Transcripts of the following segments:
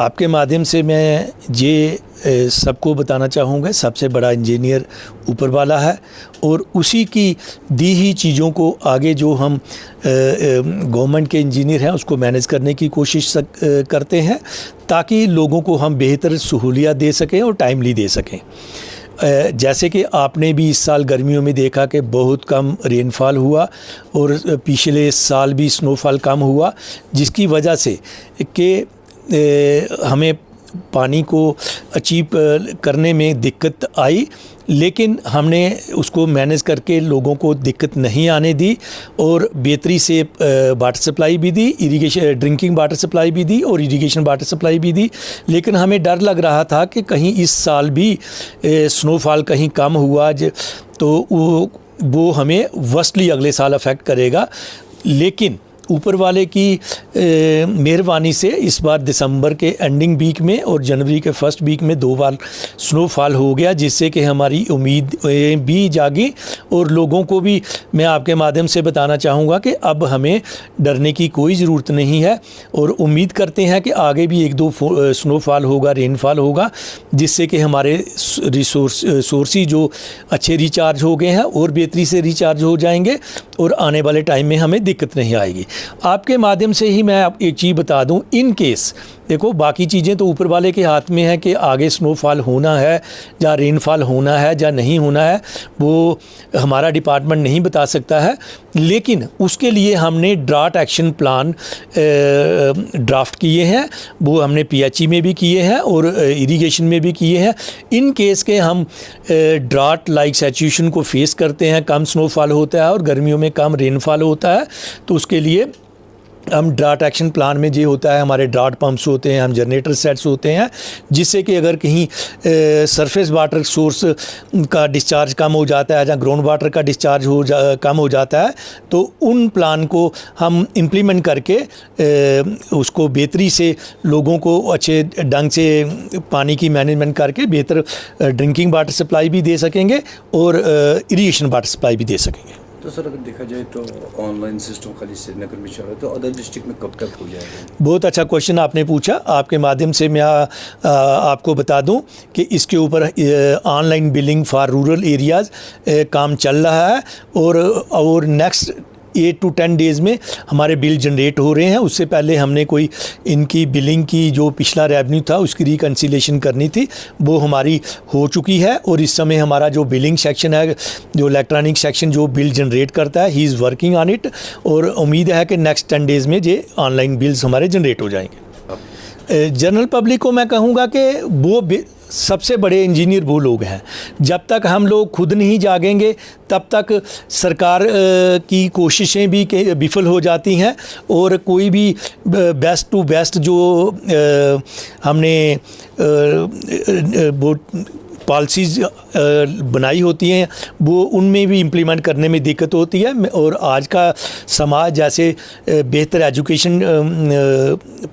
आपके माध्यम से मैं ये सबको बताना चाहूँगा, सबसे बड़ा इंजीनियर ऊपर वाला है और उसी की दी ही चीज़ों को आगे जो हम गवर्नमेंट के इंजीनियर हैं उसको मैनेज करने की कोशिश करते हैं ताकि लोगों को हम बेहतर सहूलियत दे सकें और टाइमली दे सकें। जैसे कि आपने भी इस साल गर्मियों में देखा कि बहुत कम रेनफॉल हुआ और पिछले साल भी स्नोफॉल कम हुआ, जिसकी वजह से कि हमें पानी को अचीव करने में दिक्कत आई, लेकिन हमने उसको मैनेज करके लोगों को दिक्कत नहीं आने दी और बेहतरी से वाटर सप्लाई भी दी, इरिगेशन ड्रिंकिंग वाटर सप्लाई भी दी और इरिगेशन वाटर सप्लाई भी दी। लेकिन हमें डर लग रहा था कि कहीं इस साल भी स्नोफॉल कहीं कम हुआ तो वो हमें वर्स्टली अगले साल अफेक्ट करेगा। लेकिन ऊपर वाले की मेहरबानी से इस बार दिसंबर के एंडिंग वीक में और जनवरी के फर्स्ट वीक में 2 बार स्नोफॉल हो गया, जिससे कि हमारी उम्मीद भी जागी और लोगों को भी मैं आपके माध्यम से बताना चाहूँगा कि अब हमें डरने की कोई ज़रूरत नहीं है और उम्मीद करते हैं कि आगे भी 1-2 स्नोफॉल होगा, रेनफॉल होगा, जिससे कि हमारे सोर्सेज जो अच्छे रिचार्ज हो गए हैं और बेहतरी से रिचार्ज हो जाएंगे और आने वाले टाइम में हमें दिक्कत नहीं आएगी। आपके माध्यम से ही मैं एक चीज़ बता दूं, इन केस देखो बाकी चीज़ें तो ऊपर वाले के हाथ में है कि आगे स्नोफॉल होना है या रेनफॉल होना है या नहीं होना है, वो हमारा डिपार्टमेंट नहीं बता सकता है। लेकिन उसके लिए हमने ड्राट एक्शन प्लान ड्राफ्ट किए हैं, वो हमने पीएचई में भी किए हैं और इरिगेशन में भी किए हैं। इन केस के हम ड्राट लाइक सिचुएशन को फेस करते हैं, कम स्नोफॉल होता है और गर्मियों में कम रेनफॉल होता है, तो उसके लिए हम ड्राट एक्शन प्लान में ये होता है, हमारे ड्राट पंप्स होते हैं, हम जनरेटर सेट्स होते हैं, जिससे कि अगर कहीं सरफेस वाटर सोर्स का डिस्चार्ज कम हो जाता है या ग्राउंड वाटर का डिस्चार्ज कम हो जाता है तो उन प्लान को हम इम्प्लीमेंट करके उसको बेहतरी से लोगों को अच्छे ढंग से पानी की मैनेजमेंट करके बेहतर ड्रिंकिंग वाटर सप्लाई भी दे सकेंगे और इरिगेशन वाटर सप्लाई भी दे सकेंगे। तो सर अगर देखा जाए तो ऑनलाइन सिस्टम खाली श्रीनगर में चल रहा है, तो अदर डिस्ट्रिक्ट में कब तक हो जाएगा? बहुत अच्छा क्वेश्चन आपने पूछा। आपके माध्यम से मैं आपको बता दूं कि इसके ऊपर online billing for rural areas काम चल रहा है और नेक्स्ट 8 to 10 डेज़ में हमारे बिल जनरेट हो रहे हैं। उससे पहले हमने कोई इनकी बिलिंग की जो पिछला रेवेन्यू था उसकी रिकन्सिलेशन करनी थी, वो हमारी हो चुकी है और इस समय हमारा जो बिलिंग सेक्शन है, जो इलेक्ट्रॉनिक सेक्शन जो बिल जनरेट करता है, he is working on it और उम्मीद है कि नेक्स्ट 10 डेज़ में ये ऑनलाइन बिल्स हमारे जनरेट हो जाएंगे। जनरल पब्लिक को मैं कहूँगा कि वो सबसे बड़े इंजीनियर वो लोग हैं। जब तक हम लोग खुद नहीं जागेंगे तब तक सरकार की कोशिशें भी विफल हो जाती हैं और कोई भी बेस्ट टू बेस्ट जो हमने वो पॉलिसीज़ बनाई होती हैं वो उनमें भी इम्प्लीमेंट करने में दिक्कत होती है। और आज का समाज जैसे बेहतर एजुकेशन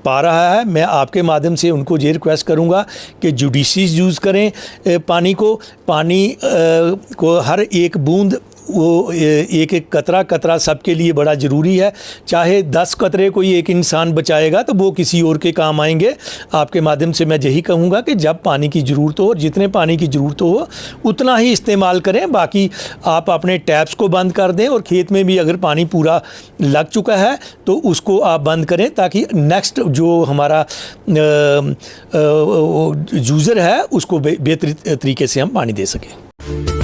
पा रहा है, मैं आपके माध्यम से उनको ये रिक्वेस्ट करूँगा कि जुडिशियस यूज़ करें पानी को हर एक बूंद वो एक एक कतरा सबके लिए बड़ा ज़रूरी है। चाहे 10 कतरे कोई एक इंसान बचाएगा तो वो किसी और के काम आएंगे। आपके माध्यम से मैं यही कहूँगा कि जब पानी की ज़रूरत हो और जितने पानी की ज़रूरत हो उतना ही इस्तेमाल करें, बाकी आप अपने टैप्स को बंद कर दें और खेत में भी अगर पानी पूरा लग चुका है तो उसको आप बंद करें ताकि नेक्स्ट जो हमारा यूज़र है उसको बेहतर तरीके से हम पानी दे सकें।